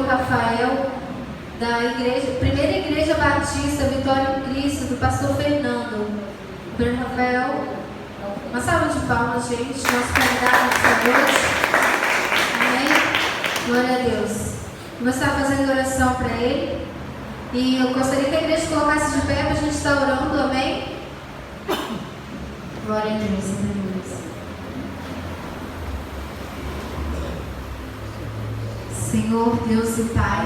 Pedro Rafael, da Primeira Igreja Batista Vitória em Cristo, do pastor Fernando. Pedro Rafael, uma salva de palmas, gente, nosso convidado dessa noite. Amém? Glória a Deus. Vou começar fazendo oração para ele. E eu gostaria que a igreja colocasse de pé para a gente estar orando, amém? Glória a Deus, aleluia. Senhor, Deus e Pai,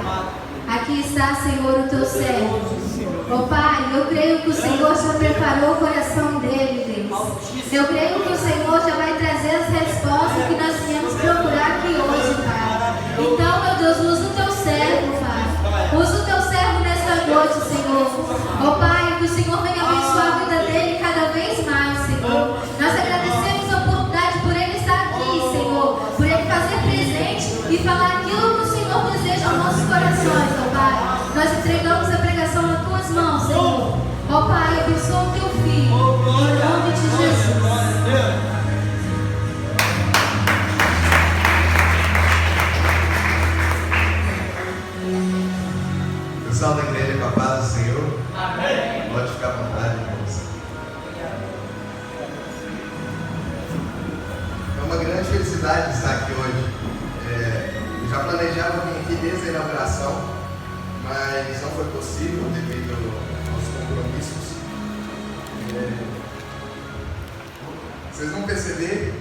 aqui está, Senhor, o teu servo. Ó Pai, eu creio que o Senhor já preparou o coração dele, Deus. Eu creio que o Senhor já vai trazer as respostas que nós viemos procurar aqui hoje, Pai. Então, meu Deus, usa o teu servo, Pai. Usa o teu servo nesta noite, Senhor. Ó Pai, que o Senhor venha abençoar a vida dele cada vez mais, Senhor. Nós agradecemos a oportunidade por ele estar aqui, Senhor. Por ele fazer presente e falar aquilo que o Senhor deseja aos nossos corações, ó Pai. Nós entregamos a pregação nas tuas mãos, Senhor. Ó Pai, abençoa o teu filho. Em nome de Jesus. Pessoal da igreja, com a paz do Senhor. Amém. Pode ficar à vontade, irmãos. É uma grande felicidade estar aqui hoje. Eu já planejava vir aqui desde a inauguração, mas não foi possível devido aos compromissos. Vocês vão perceber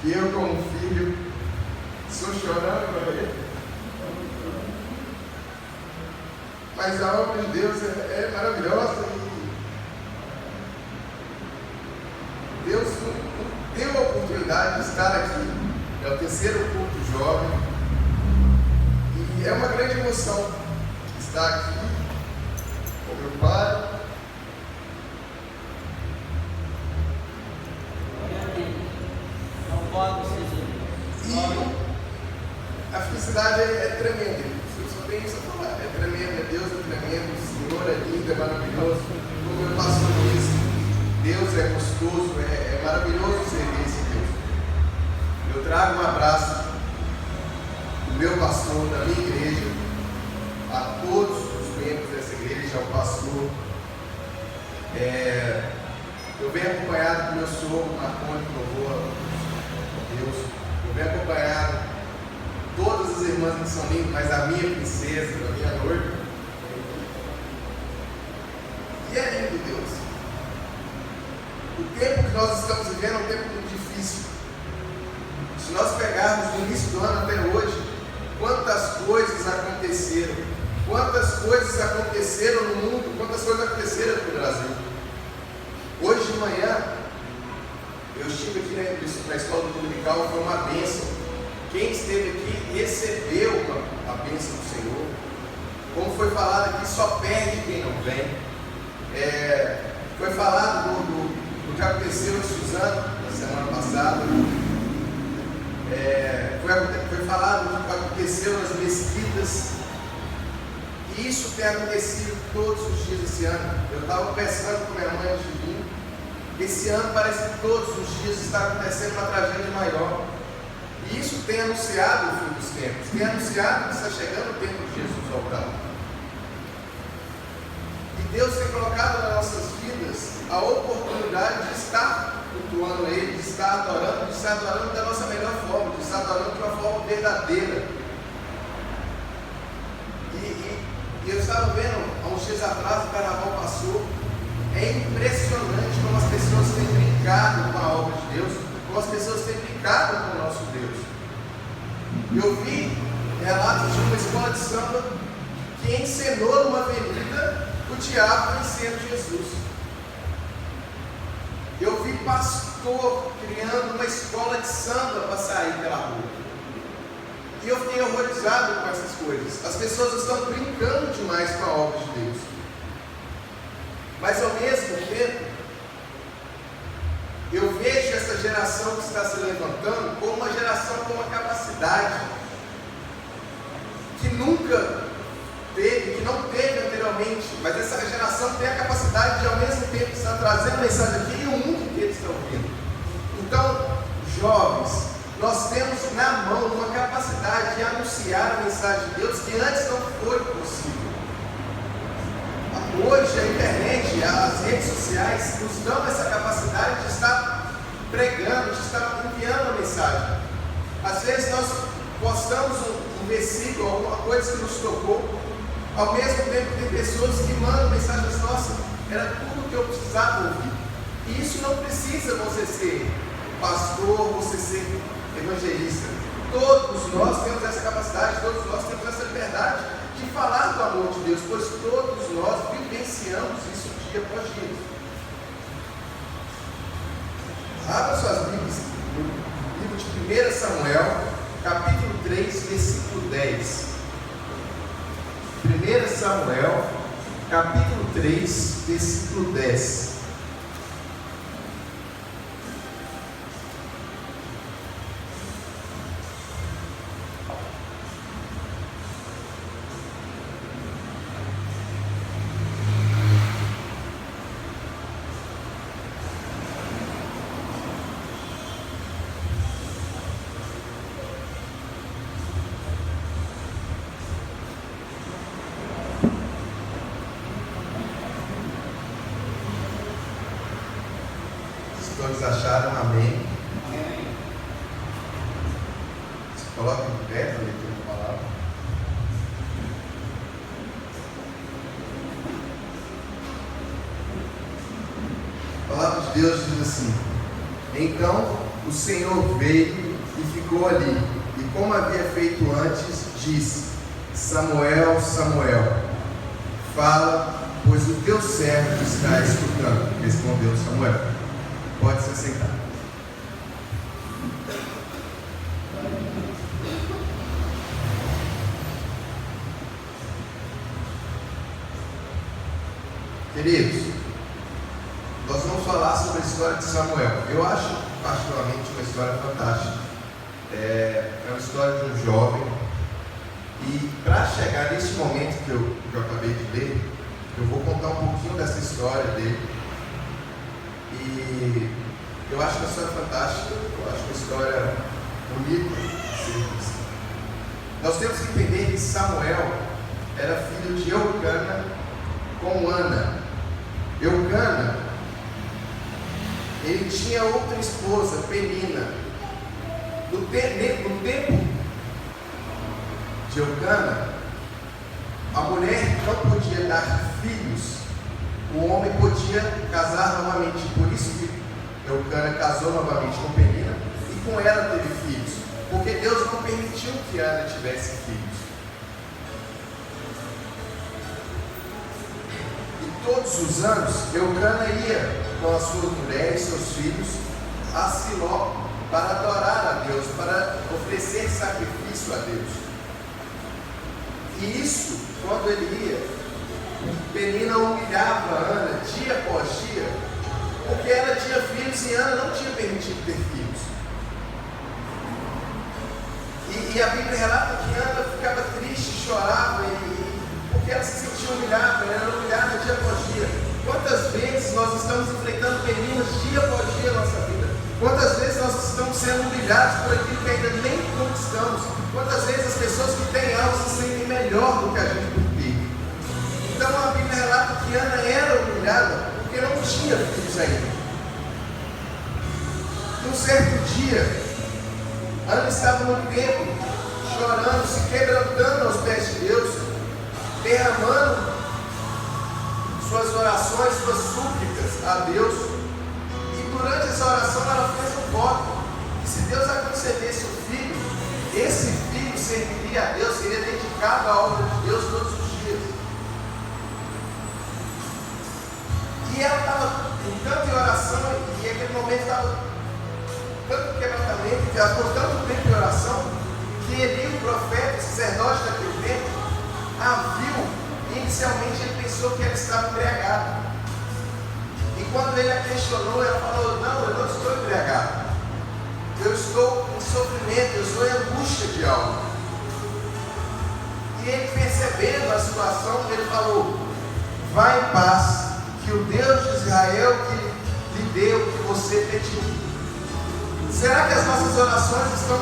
que eu, como filho, estou chorando para ele. Mas a obra de Deus é maravilhosa e Deus deu a oportunidade de estar aqui. É o terceiro culto jovem e é uma grande emoção estar aqui com meu pai. E a felicidade é tremenda. Eu só tenho isso a falar. É tremendo, Deus é tremendo, o Senhor é lindo, é maravilhoso. Como eu passo isso, Deus é gostoso, é maravilhoso servir esse Deus. Eu trago um abraço do meu pastor, da minha igreja, a todos os membros dessa igreja, ao pastor. Eu venho acompanhado do meu sogro, Marconi, que louvou a Deus. Eu venho acompanhado todas as irmãs que são lindas, mas a minha princesa, a minha noiva. E é lindo, Deus. O tempo que nós estamos vivendo é um tempo muito difícil. Se nós pegarmos do início do ano até hoje, quantas coisas aconteceram. Quantas coisas aconteceram no mundo, quantas coisas aconteceram aqui no Brasil. Hoje de manhã, eu estive aqui na escola dominical, foi uma bênção. Quem esteve aqui recebeu a bênção do Senhor. Como foi falado aqui, só perde quem não vem. Foi falado do que aconteceu em Suzano na semana passada. Foi falado do que aconteceu nas mesquitas. E isso tem acontecido todos os dias esse ano. Eu estava conversando com minha mãe antes de vir. Esse ano parece que todos os dias está acontecendo uma tragédia maior. E isso tem anunciado o fim dos tempos, tem anunciado que está chegando o tempo de Jesus voltar. E Deus tem colocado nas nossas vidas a oportunidade de estar cultuando Ele, de estar adorando da nossa melhor forma, de estar adorando de uma forma verdadeira. E eu estava vendo, há uns dias atrás, o carnaval passou. É impressionante como as pessoas têm brincado com a obra de Deus, como as pessoas têm brincado com o nosso Deus. Eu vi relatos de uma escola de samba que encenou numa avenida o diabo vencendo Jesus. Eu vi pastor criando uma escola de samba para sair pela rua. E eu fiquei horrorizado com essas coisas. As pessoas estão brincando demais com a obra de Deus. Mas ao mesmo tempo, eu vejo essa geração que está se levantando como uma geração com uma capacidade que nunca teve, que não teve anteriormente, mas essa geração tem a capacidade de ao mesmo tempo estar trazendo mensagem aqui e o mundo inteiro está ouvindo. Então, jovens, nós temos na mão uma capacidade capacidade de anunciar a mensagem de Deus que antes não foi possível. Hoje a internet, as redes sociais nos dão essa capacidade de estar pregando, de estar enviando a mensagem. Às vezes nós postamos um versículo, alguma coisa que nos tocou, ao mesmo tempo tem pessoas que mandam mensagens: nossa, era tudo o que eu precisava ouvir. E isso não precisa você ser pastor, você ser evangelista. Todos nós temos essa capacidade, todos nós temos essa liberdade de falar do amor de Deus, pois todos nós vivenciamos isso dia após dia. Abra suas Bíblias no livro de 1 Samuel, capítulo 3, versículo 10. 1 Samuel, capítulo 3, versículo 10. Todos acharam? Amém. Amém. Se coloca em pé para a leitura da palavra. A palavra de Deus diz assim: então o Senhor veio e ficou ali, e como havia feito antes, disse: Samuel, Samuel, fala, pois o teu servo está escutando. Respondeu Samuel. Pode se sentar. Queridos, nós vamos falar sobre a história de Samuel. Eu acho particularmente uma história fantástica. É uma história de um jovem. E para chegar nesse momento que eu acabei de ler, eu vou contar um pouquinho dessa história dele. E eu acho que a história é fantástica, eu acho que a história é bonita. Nós temos que entender que Samuel era filho de Eucana com Ana. Eucana, ele tinha outra esposa, Penina. No tempo de Eucana, a mulher não podia dar filhos, o homem podia casar novamente. Por isso que Eucana casou novamente com Penina e com ela teve filhos, porque Deus não permitiu que Ana tivesse filhos. E todos os anos Eucana ia com a sua mulher e seus filhos a Siló para adorar a Deus, para oferecer sacrifício a Deus. E isso, quando ele ia, Penina humilhava Ana dia após dia, porque ela tinha filhos e Ana não tinha permitido ter filhos. E a Bíblia relata que Ana ficava triste, chorava, porque ela se sentia humilhada, ela era humilhada dia após dia. Quantas vezes nós estamos enfrentando peninas dia após dia na nossa vida? Quantas vezes nós estamos sendo humilhados por aquilo que ainda nem conquistamos? Quantas vezes as pessoas que têm algo se sentem melhor do que a gente por ter? Então a Bíblia relata que Ana era humilhada porque não tinha filhos ainda. E um certo dia, Ana estava no templo, chorando, se quebrantando aos pés de Deus, derramando suas orações, suas súplicas a Deus. E durante essa oração ela fez um voto, que se Deus a concedesse um filho, esse filho serviria a Deus, seria dedicado à obra de Deus todos os dias. E ela estava tanto em oração, e aquele momento estava tanto quebrantamento, ela ficou tanto tempo em oração, que Eli, o profeta, o sacerdote daquele tempo, a viu. Inicialmente ele pensou que ela estava embriagada. E quando ele a questionou, ela falou: não, eu não estou embriagada. Eu estou em sofrimento, eu estou em angústia de algo. E ele, percebendo a situação, ele falou: vá em paz, que o Deus de Israel que lhe deu o que você pediu. Será que as nossas orações estão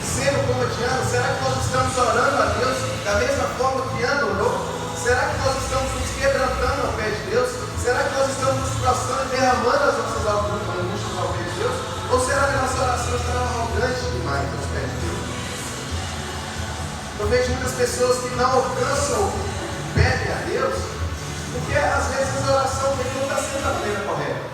sendo como Diana? Será que nós estamos orando a Deus da mesma forma que Ana orou? Será que nós estamos nos quebrantando ao pé de Deus? Será que nós estamos nos prostrando e derramando as nossas angústias ao pé de Deus? Ou será que a nossa oração está arrogante demais aos pés de Deus? Eu vejo muitas pessoas que não alcançam o pedem a Deus, porque às vezes a oração dele não está sendo a maneira correta.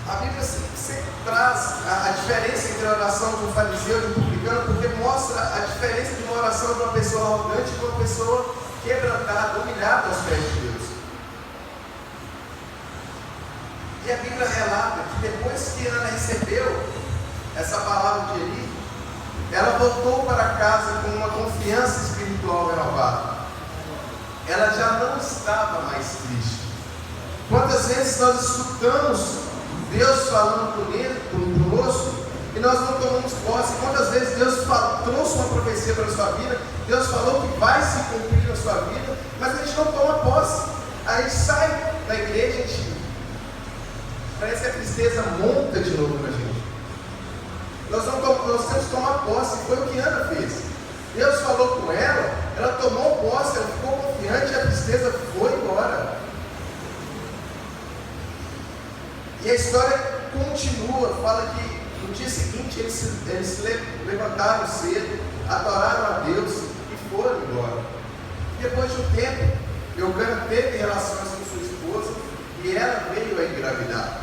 A Bíblia sempre traz a diferença entre a oração de um fariseu e de um publicano, porque mostra a diferença de uma oração de uma pessoa arrogante e de uma pessoa quebrantada, humilhada aos pés de Deus. E a Bíblia relata que depois que Ana recebeu essa palavra de Eli, ela voltou para casa com uma confiança espiritual renovada. Ela já não estava mais triste. Quantas vezes nós escutamos Deus falando conosco e nós não tomamos posse? Quantas vezes Deus trouxe uma profecia para a sua vida, Deus falou que vai se cumprir na sua vida, mas a gente não toma posse. A gente sai da igreja, a gente parece que a tristeza monta de novo na gente. Nós temos que tomar posse. Foi o que Ana fez. Deus falou com ela, ela tomou posse, ela ficou confiante e a tristeza foi embora. E a história continua, fala que no dia seguinte eles se levantaram cedo, adoraram a Deus e foram embora. E depois de um tempo, Eucana teve relações com sua esposa e ela veio a engravidar.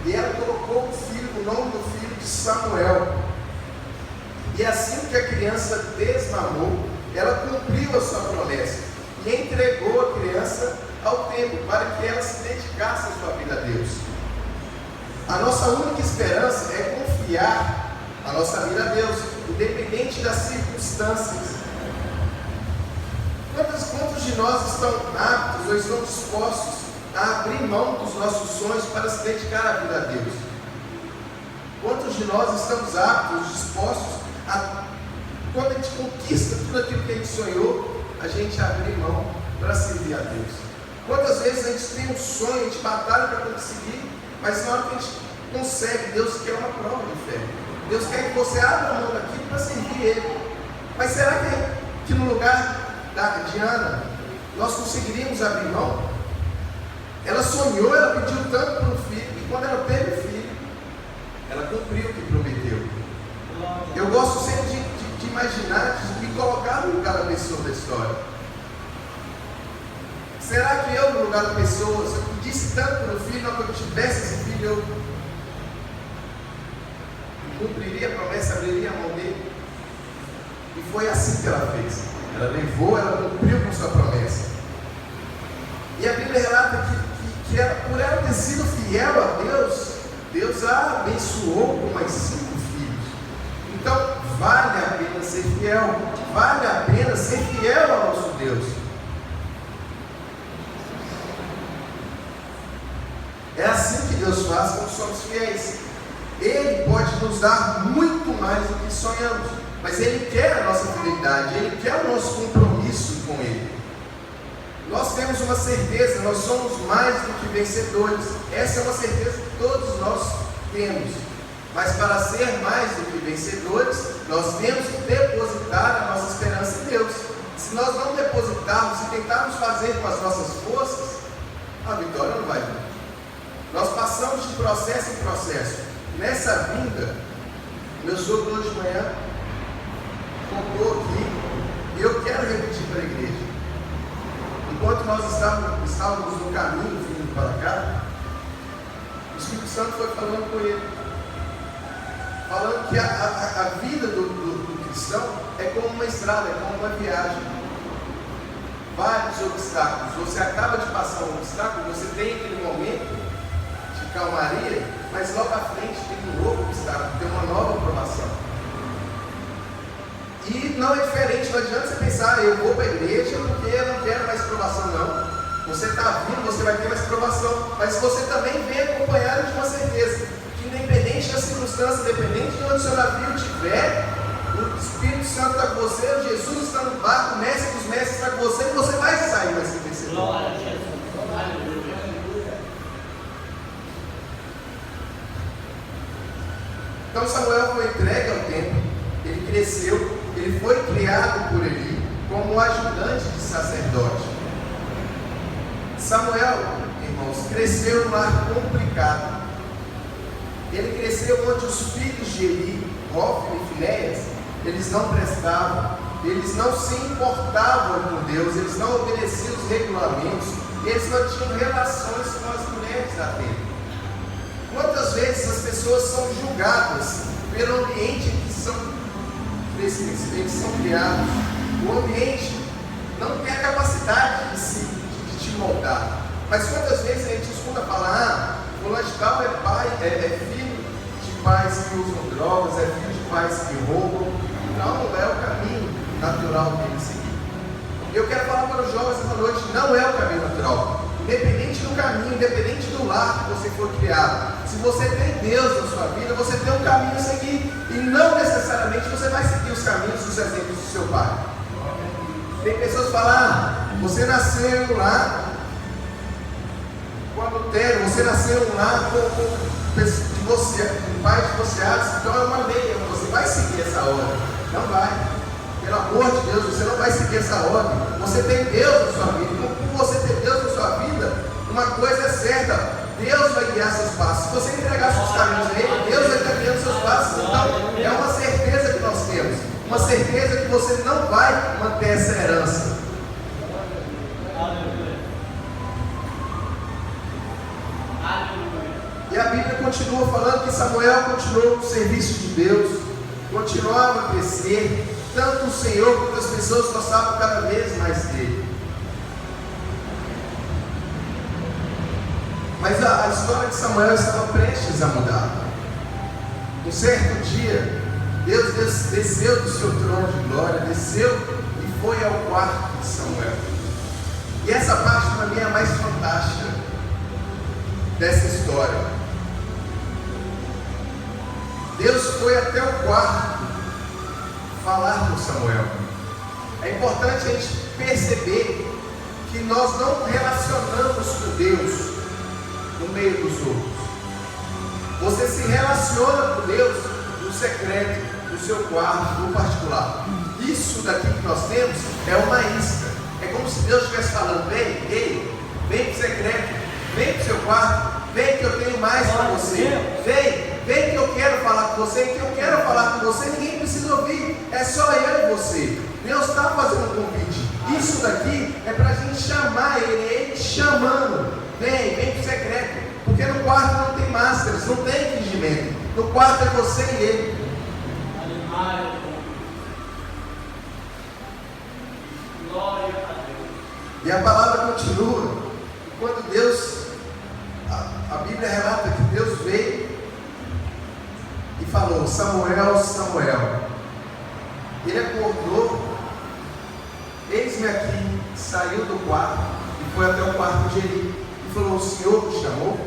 E ela colocou o nome do filho de Samuel. E assim que a criança desmamou, ela cumpriu a sua promessa e entregou a criança ao templo para que ela se dedicasse a sua vida a Deus. A nossa única esperança é confiar a nossa vida a Deus, independente das circunstâncias. Quantos de nós estão aptos ou estão dispostos a abrir mão dos nossos sonhos para se dedicar à vida a Deus? Quantos de nós estamos aptos, dispostos a, quando a gente conquista tudo aquilo que a gente sonhou, a gente abrir mão para servir a Deus? Quantas vezes a gente tem um sonho, a gente batalha para conseguir, mas na hora que a gente consegue, Deus quer uma prova de fé. Deus quer que você abra a mão daquilo para servir Ele. Mas será que no lugar de Ana, nós conseguiríamos abrir mão? Ela sonhou, ela pediu tanto para o filho, e quando ela teve o filho, ela cumpriu o que prometeu. Eu gosto sempre de imaginar, de me colocar no lugar da pessoa da história. Será que eu, no lugar da pessoa, se eu pedisse tanto para o filho, quando eu tivesse esse filho, eu cumpriria a promessa, abriria a mão dele? E foi assim que ela fez. Ela levou, ela cumpriu com sua promessa. E a Bíblia relata que ela, por ela ter sido fiel a Deus, Deus a abençoou com mais 5 filhos. Então, vale a pena ser fiel. Vale a pena ser fiel ao nosso Deus. É assim que Deus faz quando somos fiéis. Ele pode nos dar muito mais do que sonhamos, mas Ele quer a nossa fidelidade, Ele quer o nosso compromisso com Ele. Nós temos uma certeza, nós somos mais do que vencedores. Essa é uma certeza que todos nós temos. Mas para ser mais do que vencedores, nós temos que depositar a nossa esperança em Deus. Se nós não depositarmos, se tentarmos fazer com as nossas forças, a vitória não vai vir. Nós passamos de processo em processo. Nessa vinda, meu sogro hoje de manhã contou aqui, e eu quero repetir para a igreja. Enquanto nós estávamos no caminho vindo para cá, o Espírito Santo foi falando com ele, falando que a vida do cristão é como uma estrada, é como uma viagem. Vários obstáculos. Você acaba de passar um obstáculo, você tem aquele momento de calmaria, mas logo à frente tem um novo obstáculo, tem uma nova provação. E não é diferente, não adianta você pensar, eu vou para a igreja porque eu não quero mais provação, não. Você está vindo, você vai ter mais provação, mas você também vem acompanhado de uma certeza, que independente da circunstância, independente de onde o seu navio estiver, o Espírito Santo está com você, Jesus está no barco, o mestre dos mestres está com você, e você vai sair desse vencedor. Então Samuel foi entregue ao templo, ele cresceu, ele foi criado por Eli como ajudante de sacerdote. Samuel, irmãos, cresceu num lar complicado. Ele cresceu onde os filhos de Eli, Hófni e Finéias, eles não prestavam, eles não se importavam com Deus, eles não obedeciam os regulamentos, eles não tinham relações com as mulheres da terra. Quantas vezes as pessoas são julgadas pelo ambiente em que são criados? O ambiente não tem a capacidade de te moldar. Mas quantas vezes a gente escuta falar, fulano de tal é filho de pais que usam drogas, é filho de pais que roubam. Não é o caminho natural dele seguir. Eu quero falar para os jovens essa noite, não é o caminho natural. Independente do caminho, independente do lar que você for criado, se você tem Deus na sua vida, você tem um caminho a seguir. E não necessariamente você vai seguir os caminhos dos exemplos do seu pai. Tem pessoas que falam, você nasceu lá com adultério, você nasceu lá com pais divorciados, então é uma lei, você vai seguir essa ordem. Não vai. Pelo amor de Deus, você não vai seguir essa ordem. Você tem Deus na sua vida. Por você ter Deus na sua vida, uma coisa é certa: Deus vai guiar seus passos. Se você entregar seus caminhos a Ele, Deus vai estar guiando seus passos. Então, é uma certeza que nós temos. Uma certeza que você não vai manter essa herança. E a Bíblia continua falando que Samuel continuou no serviço de Deus, continuava a crescer. Tanto o Senhor quanto as pessoas gostavam cada vez mais dele. Mas a história de Samuel estava prestes a mudar. Um certo dia, Deus desceu do seu trono de glória, desceu e foi ao quarto de Samuel. E essa parte para mim é a mais fantástica dessa história. Deus foi até o quarto falar com Samuel. É importante a gente perceber que nós não relacionamos com Deus no meio dos outros. Você se relaciona com Deus no secreto, no seu quarto, no particular. Isso daqui que nós temos é uma isca. É como se Deus estivesse falando: vem para o secreto, vem para o seu quarto, vem que eu tenho mais para você, vem que eu quero falar com você, que eu quero falar com você, ninguém precisa ouvir, é só eu e você. Deus está fazendo um convite. Isso daqui é para a gente chamar Ele chamando. Vem para o secreto, porque no quarto não tem máscaras, não tem fingimento. No quarto é você e Ele. Glória a Deus. E a palavra continua. E quando Deus, a Bíblia relata que Deus veio e falou: Samuel, Samuel. Ele acordou, eis-me aqui, saiu do quarto e foi até o quarto de Eli e falou: o Senhor me chamou?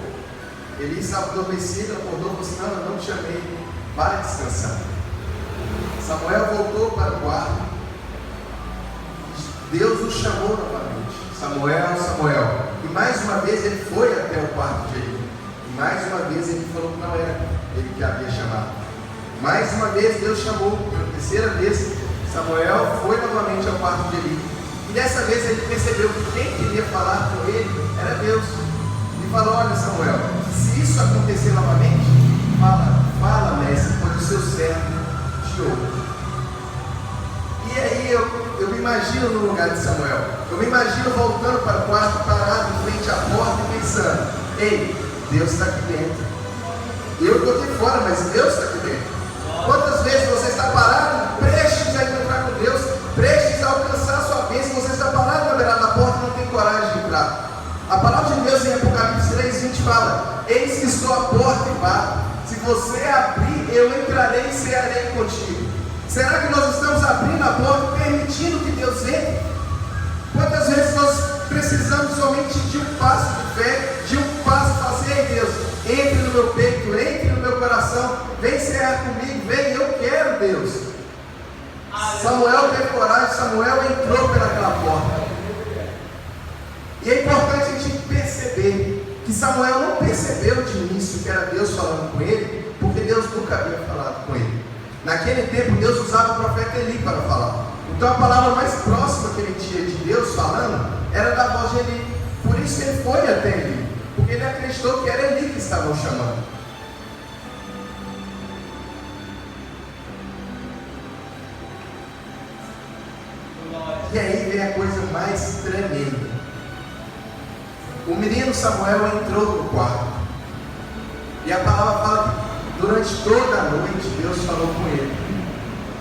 Eli estava adormecido, acordou e falou assim: não, eu não te chamei, para descansar. Samuel voltou para o quarto, Deus o chamou novamente: Samuel, Samuel. E mais uma vez ele foi até o quarto de Eli. E mais uma vez ele falou que não era ele que havia chamado. Mais uma vez Deus chamou. Pela terceira vez Samuel foi novamente ao quarto de Eli. E dessa vez ele percebeu que quem queria falar com ele era Deus. E falou: olha, Samuel, se isso acontecer novamente, fala, mestre, pois o seu servo te ouve. E aí eu me imagino no lugar de Samuel. Eu me imagino voltando para o quarto, parado em frente à porta e pensando: ei, Deus está aqui dentro. Eu estou aqui fora, mas Deus está aqui dentro. Quantas vezes você está parado, prestes a encontrar com Deus, prestes a alcançar a sua bênção, você está parado na beirada da porta e não tem coragem de entrar? A palavra de Deus em Apocalipse 3:20 fala: eis que estou à porta e bato. Se você abrir, eu entrarei e cearei contigo. Será que nós estamos abrindo a porta, permitindo que Deus entre? Quantas vezes nós precisamos somente de um passo de fé, de um passo para dizer: Deus, entre no meu peito, entre no meu coração, vem cear comigo, vem, eu quero, Deus. Samuel teve coragem, Samuel entrou pelaquela porta. E é importante a gente perceber que Samuel não percebeu de início que era Deus falando com ele, porque Deus nunca havia falado Naquele tempo Deus usava o profeta Eli para falar. Então a palavra mais próxima que ele tinha de Deus falando era da voz de Eli. Por isso que ele foi até Eli, porque ele acreditou que era Eli que estavam chamando. E aí vem a coisa mais tremenda. O menino Samuel entrou no quarto, e a palavra fala que durante toda a noite Deus falou com ele.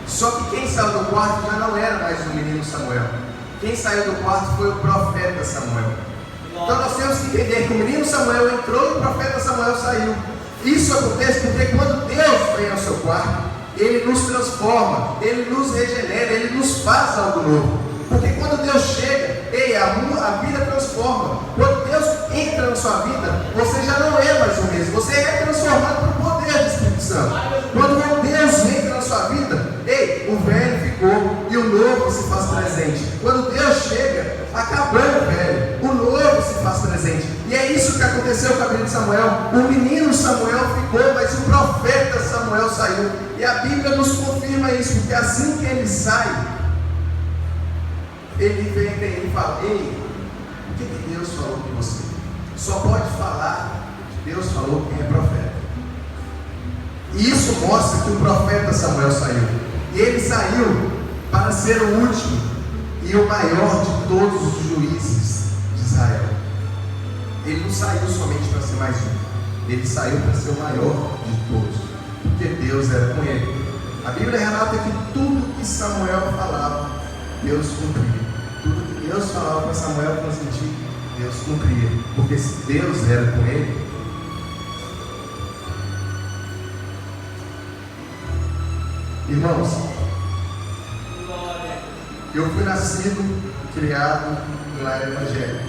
Só que quem saiu do quarto já não era mais o menino Samuel. Quem saiu do quarto foi o profeta Samuel. Então nós temos que entender que o menino Samuel entrou e o profeta Samuel saiu. Isso acontece porque quando Deus vem ao seu quarto, Ele nos transforma, Ele nos regenera, Ele nos faz algo novo. Porque quando Deus chega, a vida transforma. Quando Deus entra na sua vida, você já não é mais o mesmo. Você é transformado pelo poder do Espírito Santo. Quando Deus entra na sua vida, o velho ficou e o novo se faz presente. Quando Deus chega, acabou o velho, o novo se faz presente. E é isso que aconteceu com a vida de Samuel. O menino Samuel ficou, mas o profeta Samuel saiu. E a Bíblia nos confirma isso, porque assim que ele sai, ele vem até ele e fala: ei, o que Deus falou com você? Só pode falar que Deus falou quem é profeta. E isso mostra que o profeta Samuel saiu. E ele saiu para ser o último e o maior de todos os juízes de Israel. Ele não saiu somente para ser mais um, ele saiu para ser o maior de todos, porque Deus era com ele. A Bíblia relata que tudo que Samuel falava, Deus cumpria. Tudo que Deus falava para Samuel transmitir, Deus cumpria, porque se Deus era com ele, irmãos, eu fui nascido, criado em lar evangélico.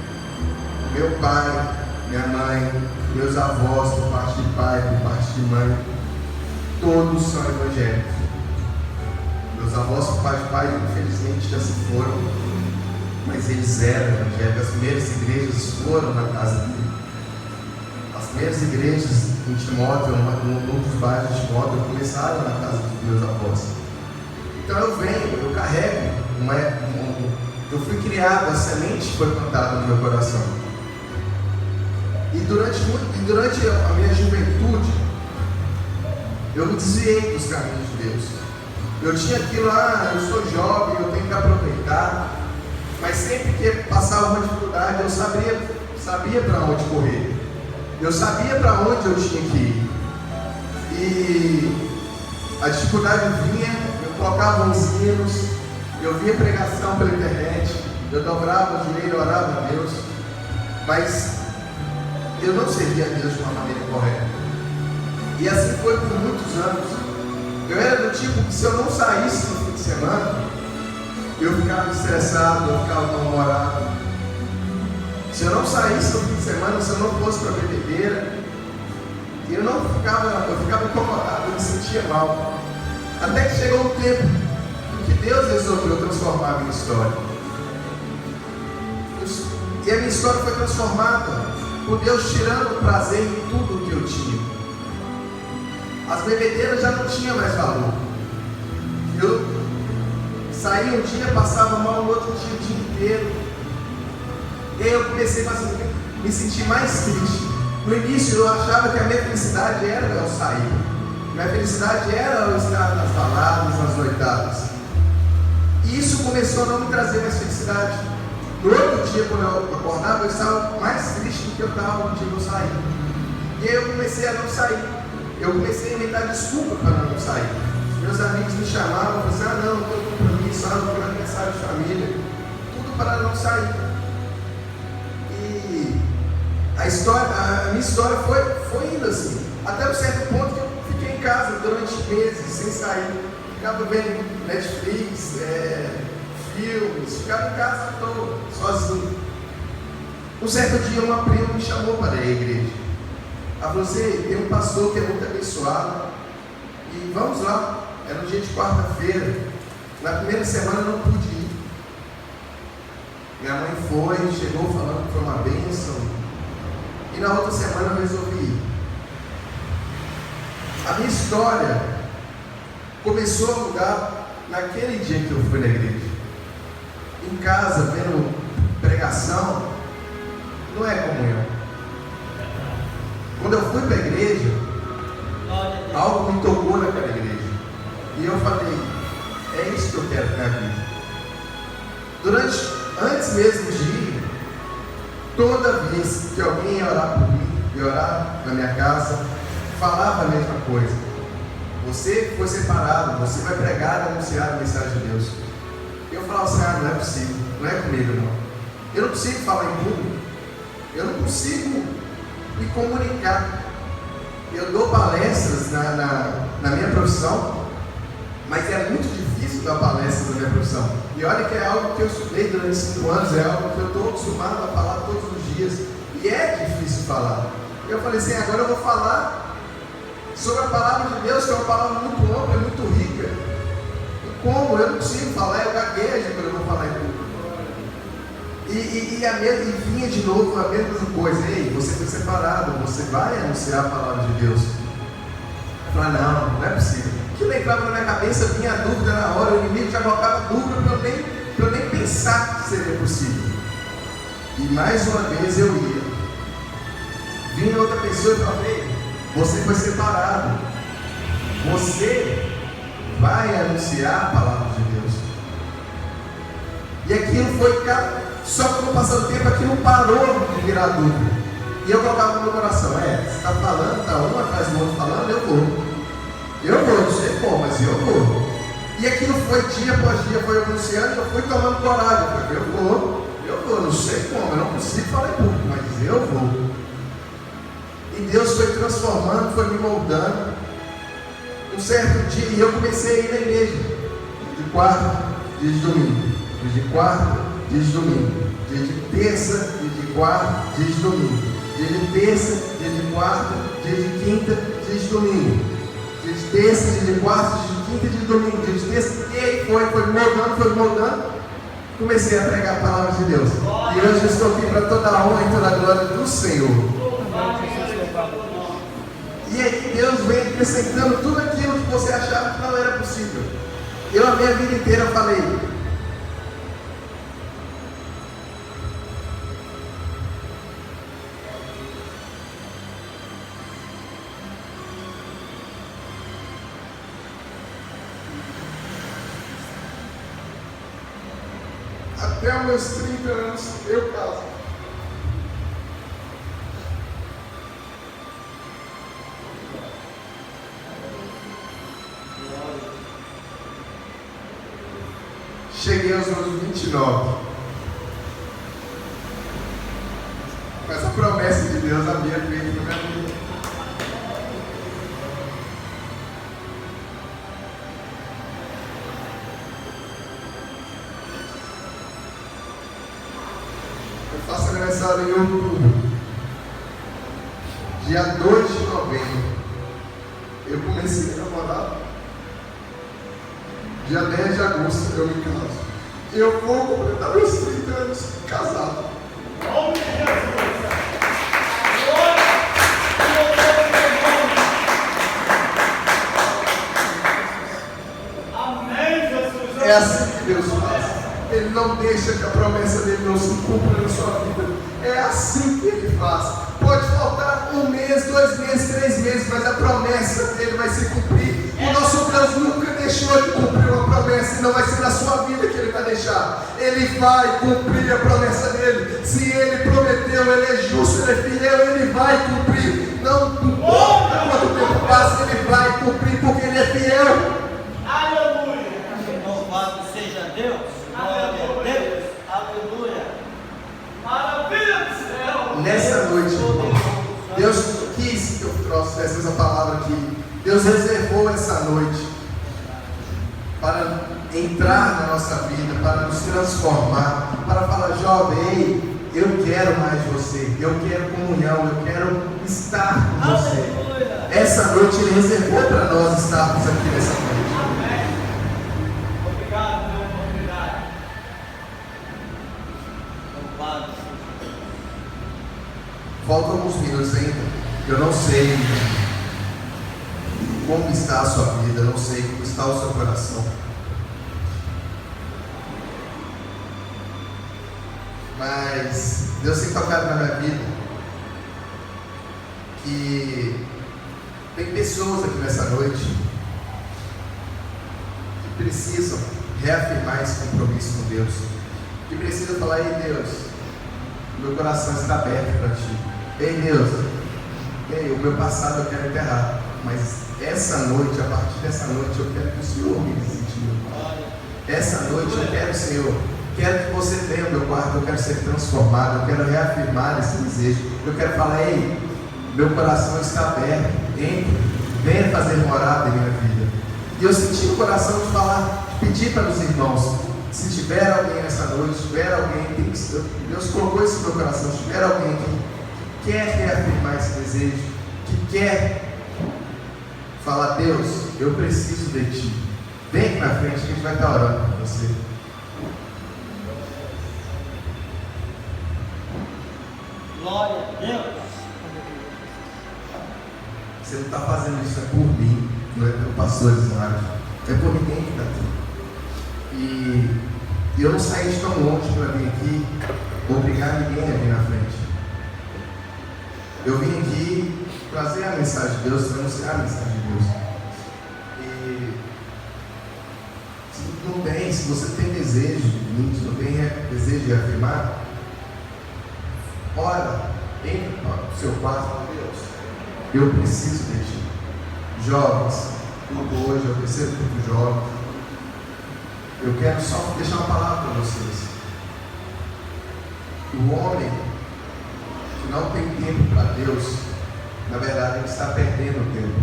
Meu pai, minha mãe, meus avós, por parte de pai, por parte de mãe, todos são evangélicos. Meus avós, por parte de pai, infelizmente já se foram, mas eles eram evangélicos. As primeiras igrejas foram na casa dele. As primeiras igrejas em Timóteo, num dos bairros de Timóteo, começaram na casa dos meus avós. Então eu carrego eu fui criado, a semente foi plantada no meu coração. E durante a minha juventude, eu me desviei dos caminhos de Deus. Eu tinha aquilo lá, eu sou jovem, eu tenho que aproveitar. Mas sempre que passava uma dificuldade, eu sabia para onde correr. Eu sabia para onde eu tinha que ir. E a dificuldade vinha, eu colocava uns hinos, eu via pregação pela internet, eu dobrava o joelho, orava a Deus, mas eu não servia a Deus de uma maneira correta. E assim foi por muitos anos. Eu era do tipo que se eu não saísse no fim de semana, eu ficava estressado, eu ficava mal-humorado. Se eu não saísse no fim de semana, se eu não fosse para a bebedeira, eu ficava incomodado, eu me sentia mal. Até que chegou um tempo que Deus resolveu transformar a minha história. E a minha história foi transformada por Deus tirando o prazer em tudo que eu tinha. As bebedeiras já não tinham mais valor. Eu saía um dia, passava mal, no outro dia o dia inteiro. E aí eu comecei a me sentir mais triste. No início eu achava que a minha felicidade era eu sair. Minha felicidade era eu estar nas baladas, nas noitadas. E isso começou a não me trazer mais felicidade. No outro dia, quando eu acordava, eu estava mais triste do que eu estava no dia que eu saí. E aí eu comecei a não sair. Eu comecei a inventar desculpa para não sair. Meus amigos me chamavam e falavam: não, estou com compromisso, não tenho aniversário de família. Tudo para não sair. E a minha história foi indo assim. Até um certo ponto que eu fiquei em casa durante meses, sem sair. Ficava vendo Netflix, filmes, ficava em casa à toa, sozinho. Um certo dia uma prima me chamou para a igreja. Ela falou assim: tem um pastor que é muito abençoado e vamos lá. Era um dia de quarta-feira. Na primeira semana eu não pude ir. Minha mãe foi, chegou falando que foi uma bênção. E na outra semana eu resolvi ir. A minha história começou a mudar naquele dia que eu fui na igreja. Em casa, vendo pregação, não é comunhão. Quando eu fui para a igreja, algo me tocou naquela igreja. E eu falei, é isso que eu quero para a minha vida. Antes mesmo de ir, toda vez que alguém ia orar por mim, ia orar na minha casa, falava a mesma coisa. Você foi separado, você vai pregar e anunciar a mensagem de Deus. Eu falava assim, não é possível, não é comigo não. Eu não consigo falar em público, eu não consigo me comunicar. Eu dou palestras na minha profissão, mas é muito difícil dar palestras na minha profissão. E olha que é algo que eu estudei durante 5 anos, é algo que eu estou acostumado a falar todos os dias. E é difícil falar. Eu falei assim, agora eu vou falar sobre a palavra de Deus, que é uma palavra muito ampla, muito rica. E como? Eu não consigo falar, eu gaguejo quando eu vou falar em público. E vinha de novo a mesma coisa. Ei, você foi separado, você vai anunciar a palavra de Deus. Eu falei, não é possível. Aquilo entrava na minha cabeça, vinha a dúvida na hora, o inimigo já colocava dúvida para eu nem pensar que seria possível. E mais uma vez eu ia. Vinha outra pessoa e falei, você foi separado. Você vai anunciar a palavra de Deus. E aquilo foi, só que no passar do tempo aquilo parou de virar dúvida. E eu colocava no meu coração, você está falando, está um atrás do outro falando, eu vou, não sei como, mas eu vou. E aquilo foi dia após dia, foi anunciando, eu fui tomando coragem, eu vou, não sei como, eu não consigo falar em público, mas eu vou. E Deus foi transformando, foi me moldando. Um certo dia, e eu comecei a ir na igreja, de quarta, dia de domingo, dia de quarta, dia de domingo, dia de terça, dia de quarta, dia de domingo, dia de terça, dia de quarta, dia de quinta, dia de domingo, dia de terça, dia de quarta, dia de quinta, dia de domingo, dia de terça, e aí foi moldando, comecei a pregar a palavra de Deus. E hoje eu estou aqui para toda a honra e toda a glória do Senhor. E aí Deus vem acrescentando tudo aquilo que você achava que não era possível. Eu a minha vida inteira falei, até os meus 30 anos eu caso. Cheguei aos meus 29. Mas a promessa de Deus havia feito na minha vida. Eu faço aniversário em outubro. Dia 2 de novembro. Eu comecei a namorar. Dia 10 de agosto eu me caso. Eu vou completar meus 30 anos casado. É assim que Deus faz. Ele não deixa que a promessa dele não se cumpra na sua vida. É assim que ele faz. Pode faltar 1 mês, 2 meses, 3 meses, mas a promessa dele vai se cumprir. O nosso Deus nunca deixou de cumprir uma promessa, e não vai ser na sua vida que ele vai deixar. Ele vai cumprir a promessa dele. Se ele prometeu, ele é justo, ele é fiel, ele vai cumprir. Não importa quanto tempo passa, ele vai cumprir, porque ele é fiel. Aleluia! Louvado seja Deus! Glória a Deus! Aleluia! Maravilha do céu! Nessa noite, irmão, Deus quis que eu trouxesse essa palavra aqui. Deus reservou essa noite para entrar na nossa vida, para nos transformar, para falar, jovem, ei, eu quero mais de você, eu quero comunhão, eu quero estar com você. Essa noite Ele reservou para nós estarmos aqui nessa noite. Amém. Obrigado pela oportunidade. Louvado seja Deus. Faltam alguns minutos ainda, eu não sei como está a sua vida, não sei como está o seu coração. Mas Deus tem tocado na minha vida que tem pessoas aqui nessa noite que precisam reafirmar esse compromisso com Deus, que precisam falar: ei Deus, meu coração está aberto para Ti. Ei Deus, ei, o meu passado eu quero enterrar, mas essa noite, a partir dessa noite, eu quero que o Senhor me visite. Essa noite eu quero, Senhor, quero que você venha ao meu quarto, eu quero ser transformado, eu quero reafirmar esse desejo, eu quero falar: ei, meu coração está aberto, entre, venha fazer morada em minha vida. E eu senti o coração de falar, de pedir para os irmãos, se tiver alguém nessa noite, se tiver alguém, Deus colocou isso no meu coração, se tiver alguém que quer reafirmar esse desejo, que quer falar: Deus, eu preciso de Ti, vem aqui na frente que a gente vai estar orando por você. Glória a Deus. Você não está fazendo isso, é por mim, não é pelo pastor Isaac, é por ninguém que está aqui. E eu não saí de tão longe para vir aqui obrigar ninguém a vir na frente. Eu vim aqui trazer a mensagem de Deus, anunciar a mensagem de Deus. E se não tem, se você tem desejo de vir, se não tem desejo de afirmar, ora, entra no seu quarto com Deus. Eu preciso de Ti. Jovens, tudo hoje, eu preciso de jovens. Eu quero só deixar uma palavra para vocês. O homem que não tem tempo para Deus, na verdade, ele está perdendo tempo.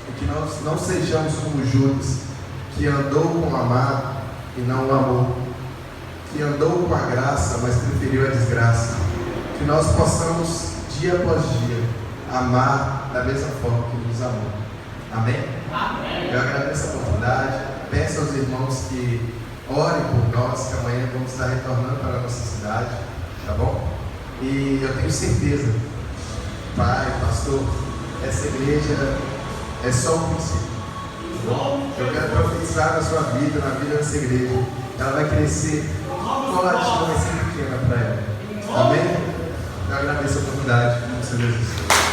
E que nós não sejamos como Judas, que andou com o amado e não o amou, que andou com a graça, mas preferiu a desgraça. Que nós possamos, dia após dia, amar da mesma forma que nos amou. Amém? Amém. Eu agradeço a oportunidade. Peço aos irmãos que orem por nós, que amanhã vamos estar retornando para a nossa cidade, tá bom? E eu tenho certeza, pai, pastor, essa igreja é só um princípio. Eu quero profetizar na sua vida, na vida dessa igreja. Ela vai crescer, coladinha vai ser pequena para ela. Amém? Eu agradeço a oportunidade. Como você diz.